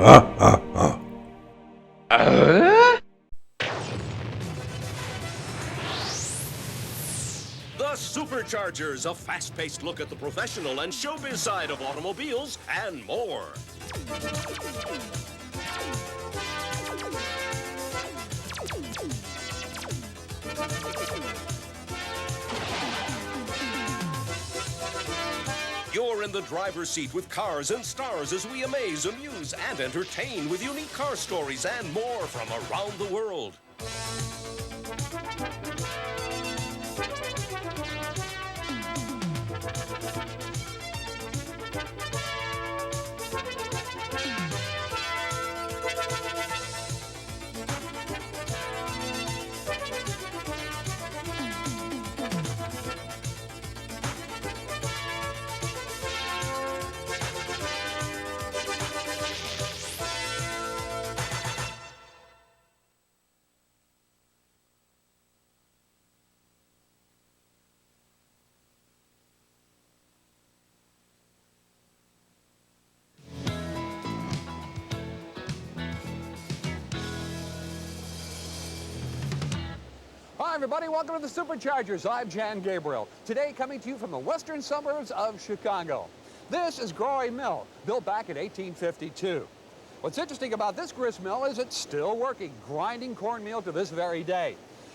The Superchargers, a fast-paced look at the professional and showbiz side of automobiles and more. You're in the driver's seat with cars and stars as we amaze, amuse, and entertain with unique car stories and more from around the world. Hi, everybody. Welcome to the Superchargers. I'm Jan Gabriel. Today, coming to you from the western suburbs of Chicago. This is Grory Mill, built back in 1852. What's interesting about this grist mill is it's still working, grinding cornmeal to this very day.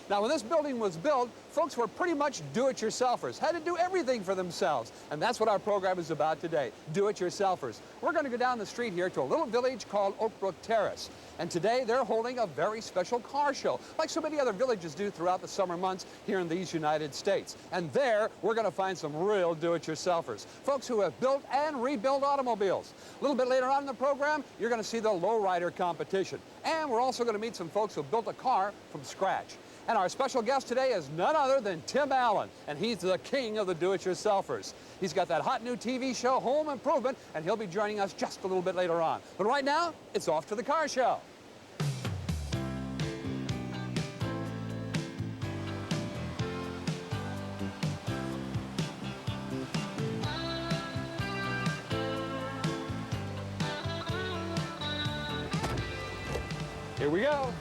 Now, when this building was built, folks were pretty much do-it-yourselfers, had to do everything for themselves. And that's what our program is about today, do-it-yourselfers. We're going to go down the street here to a little village called Oakbrook Terrace. And today, they're holding a very special car show, like so many other villages do throughout the summer months here in these United States. And there, we're going to find some real do-it-yourselfers, folks who have built and rebuilt automobiles. A little bit later on in the program, you're going to see the Lowrider competition. And we're also going to meet some folks who built a car from scratch. And our special guest today is none other than Tim Allen, and he's the king of the do-it-yourselfers. He's got that hot new TV show, Home Improvement, and he'll be joining us just a little bit later on. But right now, it's off to the car show. Here we go.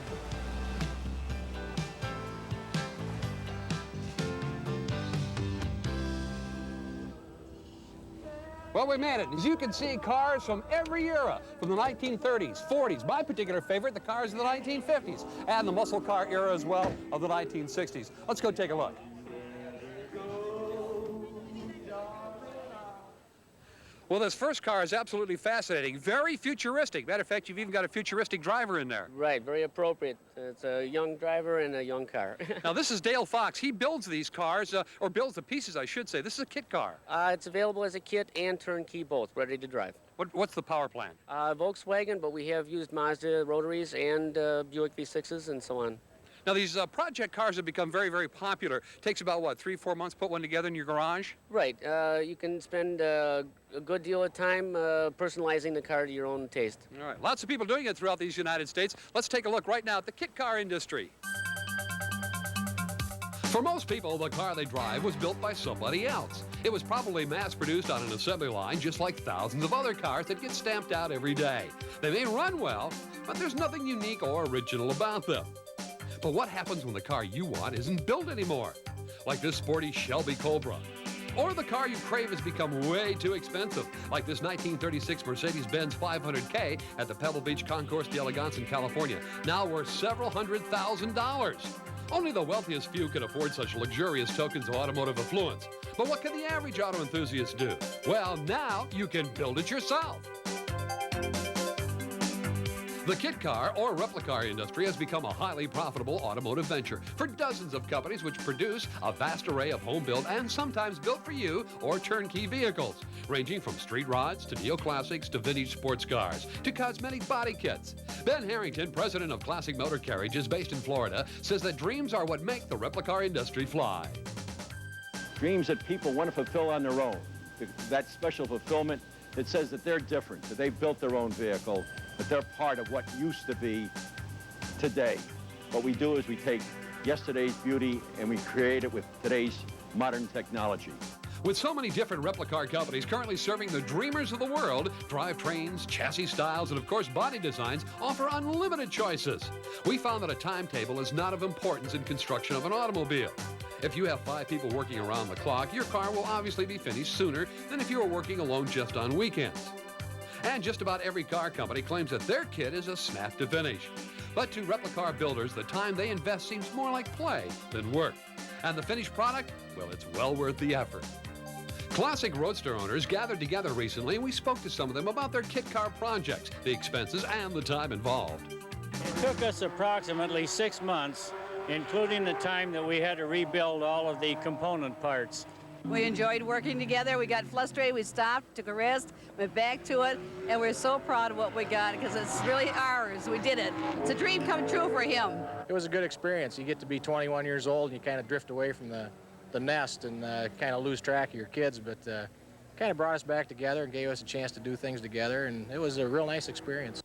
Well, we made it. As you can see, cars from every era, from the 1930s, 40s, my particular favorite, the cars of the 1950s, and the muscle car era as well of the 1960s. Let's go take a look. Well, this first car is absolutely fascinating, very futuristic. Matter of fact, you've even got a futuristic driver in there. Right, very appropriate. It's a young driver and a young car. Now, this is Dale Fox. He builds these cars, or builds the pieces, I should say. This is a kit car. It's available as a kit and turnkey both, ready to drive. What's the power plant? Volkswagen, but we have used Mazda rotaries and Buick V6s and so on. Now, these project cars have become very, very popular. Takes about, what, 3-4 months to put one together in your garage? Right. You can spend a good deal of time personalizing the car to your own taste. All right. Lots of people doing it throughout these United States. Let's take a look right now at the kit car industry. For most people, the car they drive was built by somebody else. It was probably mass-produced on an assembly line, just like thousands of other cars that get stamped out every day. They may run well, but there's nothing unique or original about them. But what happens when the car you want isn't built anymore? Like this sporty Shelby Cobra. Or the car you crave has become way too expensive, like this 1936 Mercedes-Benz 500K at the Pebble Beach Concours d'Elegance in California, now worth several $100,000. Only the wealthiest few can afford such luxurious tokens of automotive affluence. But what can the average auto enthusiast do? Well, now you can build it yourself. The kit car or replica industry has become a highly profitable automotive venture for dozens of companies which produce a vast array of home-built and sometimes built-for-you or turnkey vehicles, ranging from street rods to neoclassics to vintage sports cars to cosmetic body kits. Ben Harrington, president of Classic Motor Carriages based in Florida, says that dreams are what make the replica industry fly. Dreams that people want to fulfill on their own. That special fulfillment that says that they're different, that they built their own vehicle, that they're part of what used to be today. What we do is we take yesterday's beauty and we create it with today's modern technology. With so many different replica companies currently serving the dreamers of the world, drivetrains, chassis styles, and of course body designs offer unlimited choices. We found that a timetable is not of importance in construction of an automobile. If you have 5 people working around the clock, your car will obviously be finished sooner than if you were working alone just on weekends. And just about every car company claims that their kit is a snap to finish. But to replica builders, the time they invest seems more like play than work. And the finished product, well, it's well worth the effort. Classic Roadster owners gathered together recently, and we spoke to some of them about their kit car projects, the expenses, and the time involved. It took us approximately 6 months, including the time that we had to rebuild all of the component parts. We enjoyed working together. We got frustrated. We stopped, took a rest, went back to it, and we're so proud of what we got because it's really ours. We did it. It's a dream come true for him. It was a good experience. You get to be 21 years old and you kind of drift away from the nest and kind of lose track of your kids, but kind of brought us back together and gave us a chance to do things together, and it was a real nice experience.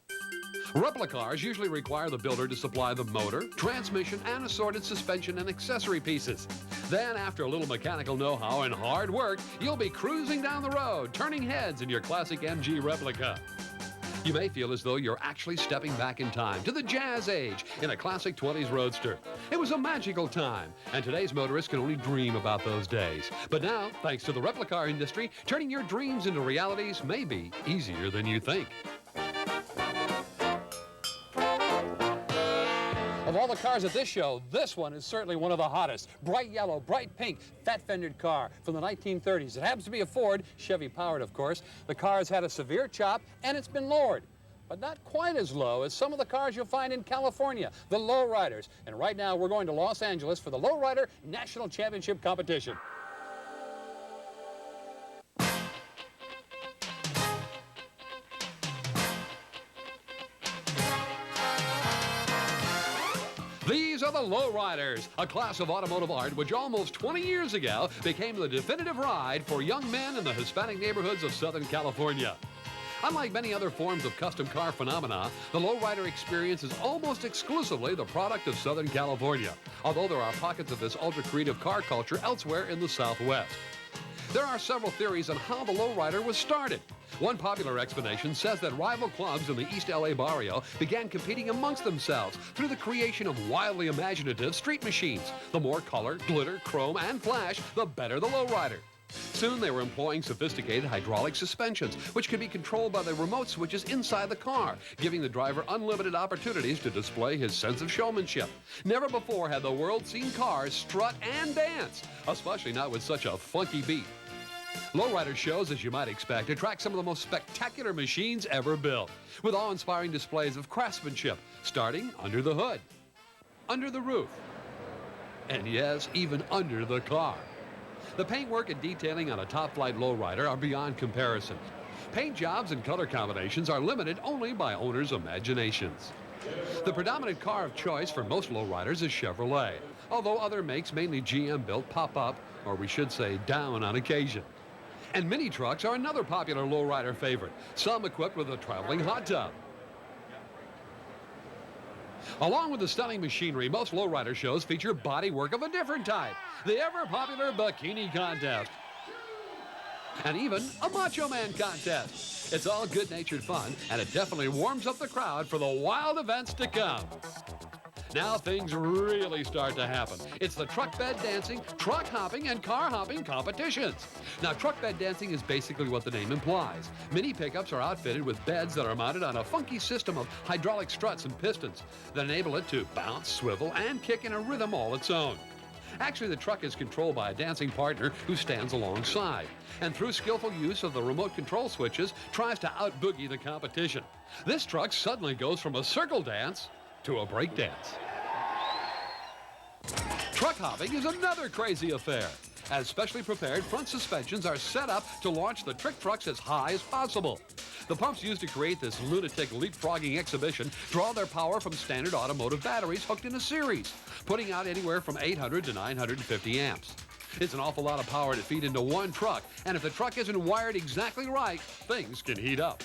Replicas usually require the builder to supply the motor, transmission, and assorted suspension and accessory pieces. Then, after a little mechanical know-how and hard work, you'll be cruising down the road, turning heads in your classic MG replica. You may feel as though you're actually stepping back in time to the jazz age in a classic 20s Roadster. It was a magical time, and today's motorists can only dream about those days. But now, thanks to the replica industry, turning your dreams into realities may be easier than you think. Of all the cars at this show, this one is certainly one of the hottest. Bright yellow, bright pink, fat-fendered car from the 1930s. It happens to be a Ford, Chevy-powered, of course. The car has had a severe chop, and it's been lowered. But not quite as low as some of the cars you'll find in California, the Lowriders. And right now, we're going to Los Angeles for the Lowrider National Championship competition. These are the Lowriders, a class of automotive art which almost 20 years ago became the definitive ride for young men in the Hispanic neighborhoods of Southern California. Unlike many other forms of custom car phenomena, the Lowrider experience is almost exclusively the product of Southern California, although there are pockets of this ultra-creative car culture elsewhere in the Southwest. There are several theories on how the Lowrider was started. One popular explanation says that rival clubs in the East LA barrio began competing amongst themselves through the creation of wildly imaginative street machines. The more color, glitter, chrome, and flash, the better the Lowrider. Soon they were employing sophisticated hydraulic suspensions, which could be controlled by the remote switches inside the car, giving the driver unlimited opportunities to display his sense of showmanship. Never before had the world seen cars strut and dance, especially not with such a funky beat. Lowrider shows, as you might expect, attract some of the most spectacular machines ever built, with awe-inspiring displays of craftsmanship, starting under the hood, under the roof, and yes, even under the car. The paintwork and detailing on a top-flight Lowrider are beyond comparison. Paint jobs and color combinations are limited only by owners' imaginations. The predominant car of choice for most Lowriders is Chevrolet, although other makes, mainly GM-built, pop up, or we should say down on occasion. And mini trucks are another popular Lowrider favorite, some equipped with a traveling hot tub. Along with the stunning machinery, most Lowrider shows feature bodywork of a different type, the ever-popular bikini contest, and even a Macho Man contest. It's all good-natured fun, and it definitely warms up the crowd for the wild events to come. Now things really start to happen. It's the truck bed dancing, truck hopping, and car hopping competitions. Now, truck bed dancing is basically what the name implies. Mini pickups are outfitted with beds that are mounted on a funky system of hydraulic struts and pistons that enable it to bounce, swivel, and kick in a rhythm all its own. Actually, the truck is controlled by a dancing partner who stands alongside, and through skillful use of the remote control switches, tries to out-boogie the competition. This truck suddenly goes from a circle dance to a break dance. Truck hopping is another crazy affair, as specially prepared front suspensions are set up to launch the trick trucks as high as possible. The pumps used to create this lunatic leapfrogging exhibition draw their power from standard automotive batteries hooked in a series, putting out anywhere from 800 to 950 amps. It's an awful lot of power to feed into one truck, and if the truck isn't wired exactly right, things can heat up.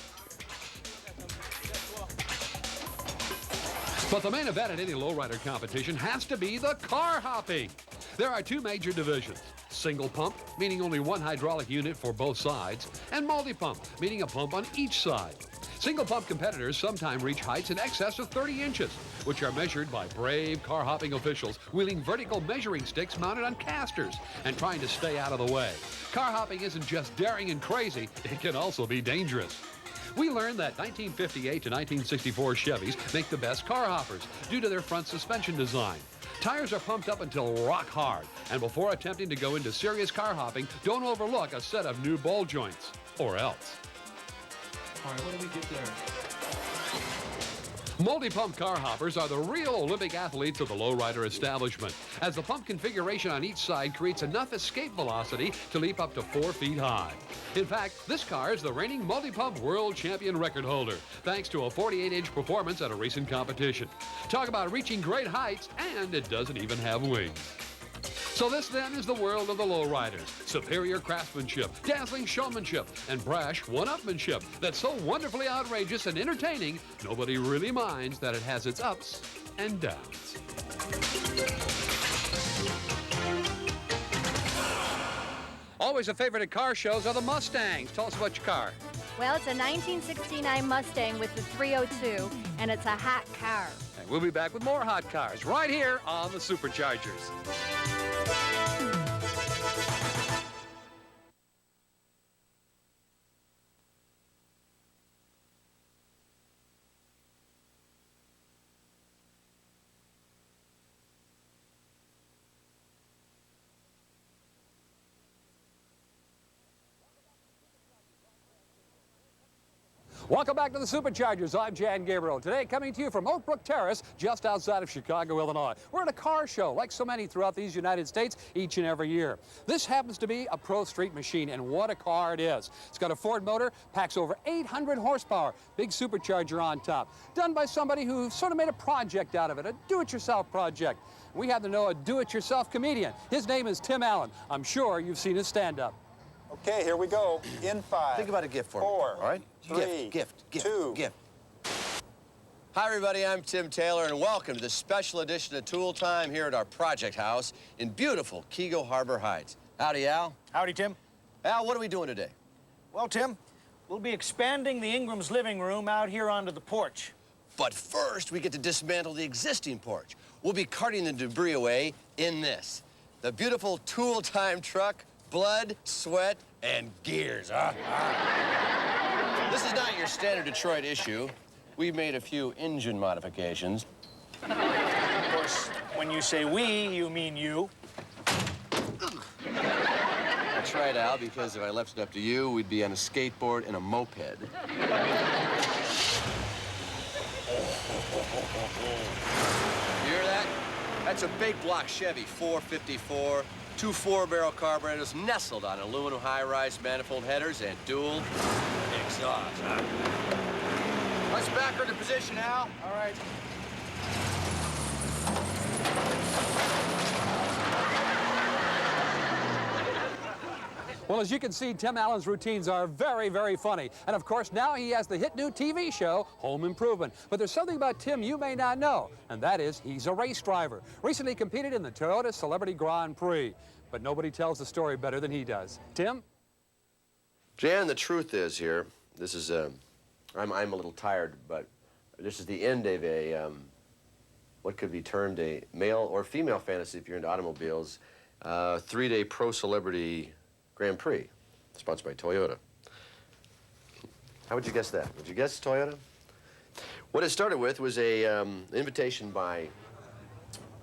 But the main event at any Lowrider competition has to be the car hopping. There are two major divisions, single pump, meaning only one hydraulic unit for both sides, and multi-pump, meaning a pump on each side. Single pump competitors sometimes reach heights in excess of 30 inches, which are measured by brave car hopping officials wielding vertical measuring sticks mounted on casters and trying to stay out of the way. Car hopping isn't just daring and crazy, it can also be dangerous. We learned that 1958 to 1964 Chevys make the best car hoppers due to their front suspension design. Tires are pumped up until rock hard, and before attempting to go into serious car hopping, don't overlook a set of new ball joints, or else. All right, what do we get there? Multi-pump car hoppers are the real Olympic athletes of the lowrider establishment, as the pump configuration on each side creates enough escape velocity to leap up to 4 feet high. In fact, this car is the reigning multi-pump world champion record holder, thanks to a 48-inch performance at a recent competition. Talk about reaching great heights, and it doesn't even have wings. So this then is the world of the lowriders. Superior craftsmanship, dazzling showmanship, and brash one-upmanship that's so wonderfully outrageous and entertaining, nobody really minds that it has its ups and downs. Always a favorite at car shows are the Mustangs. Tell us about your car. Well, it's a 1969 Mustang with the 302, and it's a hot car. And we'll be back with more hot cars right here on the Superchargers. Welcome back to the Superchargers. I'm Jan Gabriel. Today, coming to you from Oak Brook Terrace, just outside of Chicago, Illinois. We're at a car show, like so many throughout these United States, each and every year. This happens to be a Pro Street machine, and what a car it is. It's got a Ford motor, packs over 800 horsepower, big supercharger on top. Done by somebody who sort of made a project out of it, a do-it-yourself project. We happen to know a do-it-yourself comedian. His name is Tim Allen. I'm sure you've seen his stand-up. Okay, here we go. In 5. Think about a gift for me. 4. All right? 3. Gift. 2. Gift. Hi, everybody. I'm Tim Taylor, and welcome to this special edition of Tool Time here at our project house in beautiful Kego Harbor Heights. Howdy, Al. Howdy, Tim. Al, what are we doing today? Well, Tim, we'll be expanding the Ingram's living room out here onto the porch. But first, we get to dismantle the existing porch. We'll be carting the debris away in this. The beautiful Tool Time truck, blood, sweat, and gears. This is not your standard Detroit issue. We've made a few engine modifications. Of course, when you say we, you mean you. That's right, Al, because if I left it up to you, we'd be on a skateboard and a moped. You hear that? That's a big block Chevy 454, 2 4-barrel carburetors nestled on aluminum high-rise manifold headers and dual exhaust. Let's back her into position, Al. All right. Well, as you can see, Tim Allen's routines are very, very funny. And of course, now he has the hit new TV show, Home Improvement. But there's something about Tim you may not know, and that is he's a race driver. Recently competed in the Toyota Celebrity Grand Prix. But nobody tells the story better than he does. Tim? Jan, the truth is here, this is, I'm a little tired, but this is the end of a, what could be termed a male or female fantasy if you're into automobiles, 3-day Pro Celebrity Grand Prix, sponsored by Toyota. How would you guess that? Would you guess Toyota? What it started with was a invitation by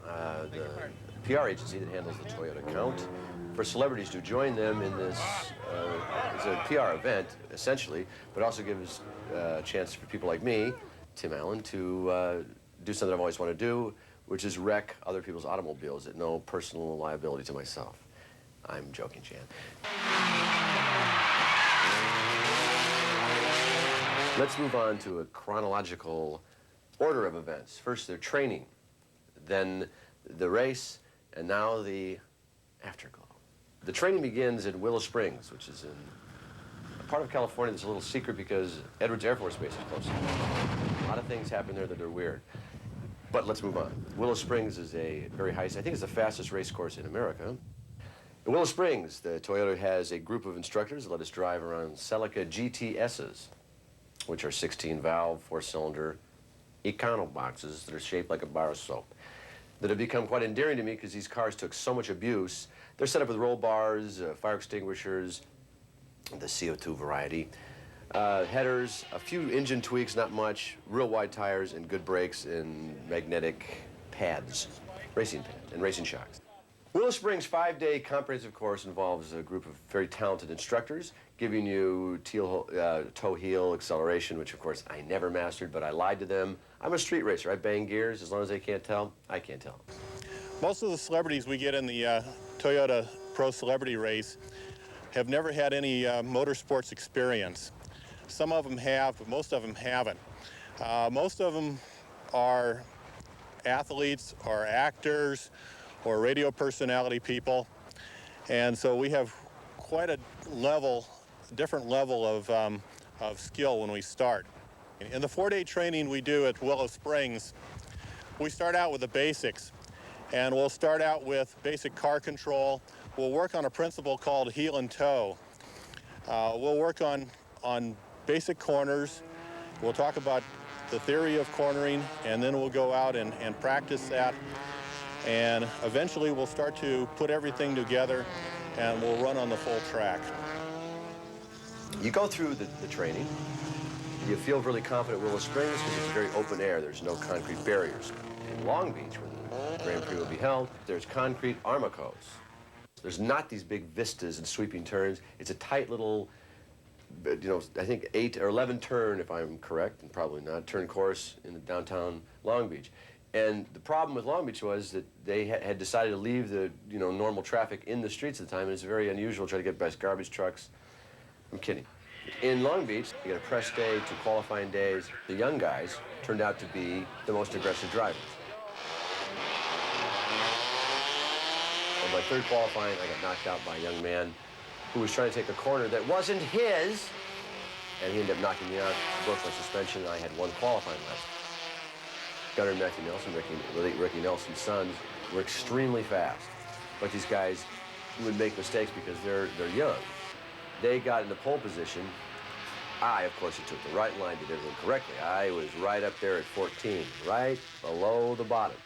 the PR agency that handles the Toyota account for celebrities to join them in this, it's a PR event, essentially, but also gives a chance for people like me, Tim Allen, to do something I've always wanted to do, which is wreck other people's automobiles at no personal liability to myself. I'm joking, Jan. Let's move on to a chronological order of events. First, their training, then the race, and now the afterglow. The training begins in Willow Springs, which is in a part of California that's a little secret because Edwards Air Force Base is close. A lot of things happen there that are weird. But let's move on. Willow Springs is a very high, I think it's the fastest race course in America. In Willow Springs, the Toyota has a group of instructors that let us drive around Celica GTSs, which are 16-valve, 4-cylinder econo boxes that are shaped like a bar of soap, that have become quite endearing to me because these cars took so much abuse. They're set up with roll bars, fire extinguishers, the CO2 variety, headers, a few engine tweaks, not much, real wide tires, and good brakes, and magnetic pads, racing pads, and racing shocks. Willow Springs' 5-day comprehensive course involves a group of very talented instructors giving you toe heel acceleration, which of course I never mastered, but I lied to them. I'm a street racer. I bang gears. As long as they can't tell, I can't tell. Most of the celebrities we get in the Toyota Pro Celebrity Race have never had any motorsports experience. Some of them have, but most of them haven't. Most of them are athletes or actors or radio personality people, and so we have quite a different level of skill when we start. In the 4-day training we do at Willow Springs, we start out with the basics, and we'll start out with basic car control. We'll work on a principle called heel and toe. We'll work on basic corners. We'll talk about the theory of cornering, and then we'll go out and practice that. And eventually we'll start to put everything together and we'll run on the full track. You go through the training. You feel really confident at Willow Springs because it's very open air. There's no concrete barriers. In Long Beach, where the Grand Prix will be held, there's concrete armacos. There's not these big vistas and sweeping turns. It's a tight little, I think 8 or 11 turn, if I'm correct, and probably not, turn course in the downtown Long Beach. And the problem with Long Beach was that they had decided to leave the normal traffic in the streets at the time, and it's very unusual to try to get past garbage trucks. I'm kidding. In Long Beach, you get a press day, 2 qualifying days. The young guys turned out to be the most aggressive drivers. And by 3rd qualifying, I got knocked out by a young man who was trying to take a corner that wasn't his, and he ended up knocking me out, broke my suspension, and I had 1 qualifying left. Gunnar and Matthew Nelson, Ricky Nelson's sons, were extremely fast. But these guys would make mistakes because they're young. They got in the pole position. I, of course, took the right line, did everything correctly. I was right up there at 14, right below the bottom.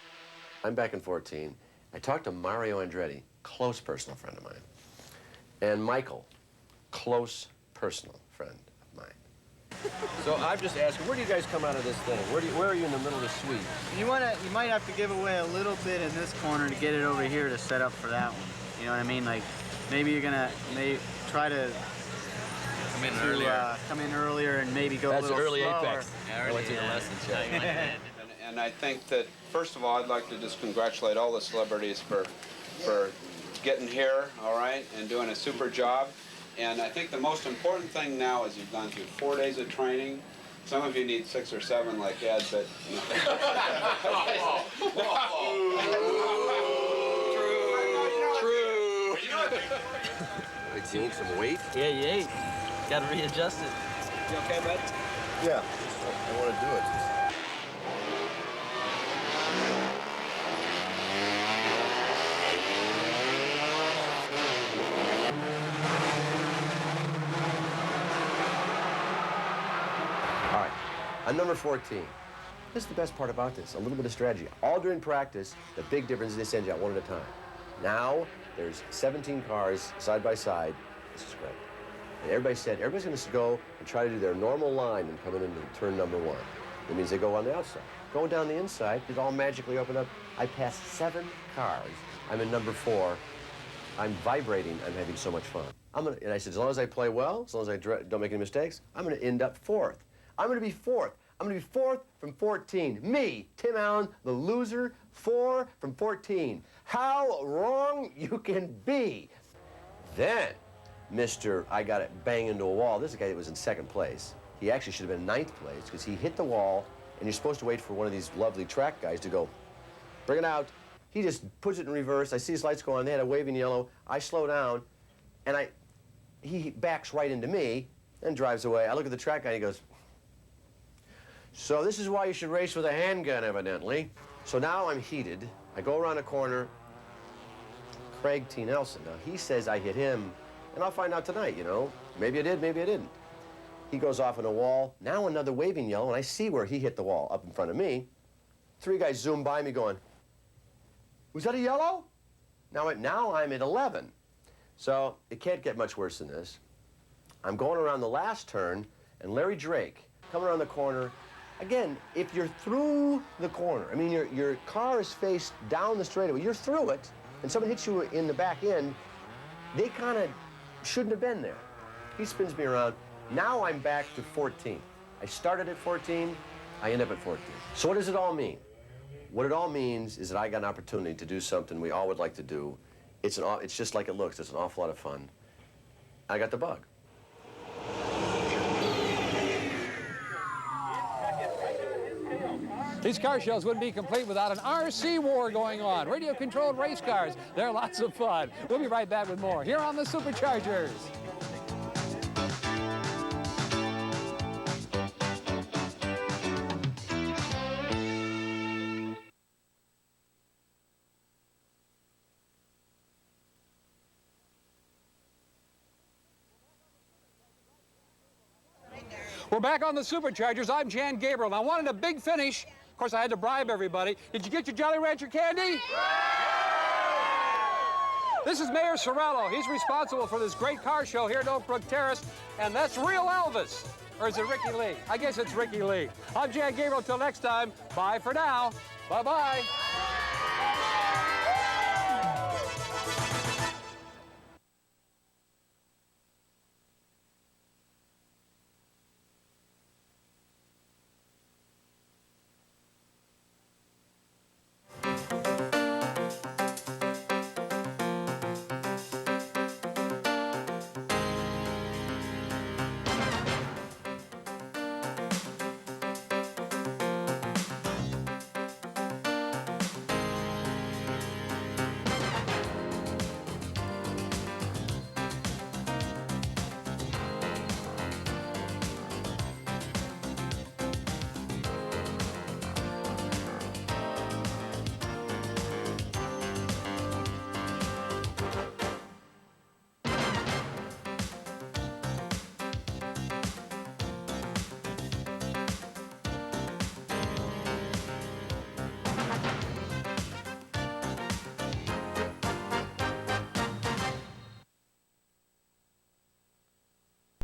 I'm back in 14. I talked to Mario Andretti, close personal friend of mine, and Michael, close personal friend of mine. So I'm just asking, where do you guys come out of this thing? Where are you in the middle of the sweep? You might have to give away a little bit in this corner to get it over here to set up for that one. You know what I mean? Like maybe you're gonna try to come in earlier and maybe go a little slower. That's early apex. Yeah, I went through the lessons, yeah. And I think that, first of all, I'd like to just congratulate all the celebrities for getting here, all right, and doing a super job. And I think the most important thing now is you've gone through 4 days of training. Some of you need 6 or 7 like Ed, but... True. Like you need some weight? Yeah, you ate. Got to readjust it. You okay, bud? Yeah. I want to do it. I'm number 14. This is the best part about this, a little bit of strategy. All during practice, the big difference is they send you out 1 at a time. Now, there's 17 cars side by side. This is great. And everybody said, everybody's going to go and try to do their normal line and coming into turn number 1. That means they go on the outside. Going down the inside, it all magically opened up. I passed 7 cars. I'm in number 4. I'm vibrating. I'm having so much fun. And I said, as long as I play well, as long as I don't make any mistakes, I'm going to end up 4th. I'm going to be 4th. I'm going to be 4th from 14. Me, Tim Allen, the loser, 4 from 14. How wrong you can be. Then, I got it bang into a wall. This is a guy that was in 2nd place. He actually should have been 9th place because he hit the wall, and you're supposed to wait for one of these lovely track guys to go, bring it out. He just puts it in reverse. I see his lights go on. They had a waving yellow. I slow down, and he backs right into me and drives away. I look at the track guy, and he goes, so this is why you should race with a handgun, evidently. So now I'm heated. I go around a corner, Craig T. Nelson. Now, he says I hit him, and I'll find out tonight, you know. Maybe I did, maybe I didn't. He goes off on a wall. Now another waving yellow, and I see where he hit the wall up in front of me. 3 guys zoom by me going, was that a yellow? Now I'm at 11. So it can't get much worse than this. I'm going around the last turn, and Larry Drake coming around the corner. Again, if you're through the corner, I mean, your car is faced down the straightaway, you're through it, and someone hits you in the back end, they kind of shouldn't have been there. He spins me around. Now I'm back to 14. I started at 14, I end up at 14. So what does it all mean? What it all means is that I got an opportunity to do something we all would like to do. It's just like it looks. It's an awful lot of fun. I got the bug. These car shows wouldn't be complete without an RC war going on. Radio-controlled race cars. They're lots of fun. We'll be right back with more here on the Superchargers. We're back on the Superchargers. I'm Jan Gabriel. I wanted a big finish. Of course, I had to bribe everybody. Did you get your Jolly Rancher candy? This is Mayor Sorello. He's responsible for this great car show here at Oak Brook Terrace, and that's real Elvis. Or is it Ricky Lee? I guess it's Ricky Lee. I'm Jan Gabriel. Till next time, bye for now. Bye-bye.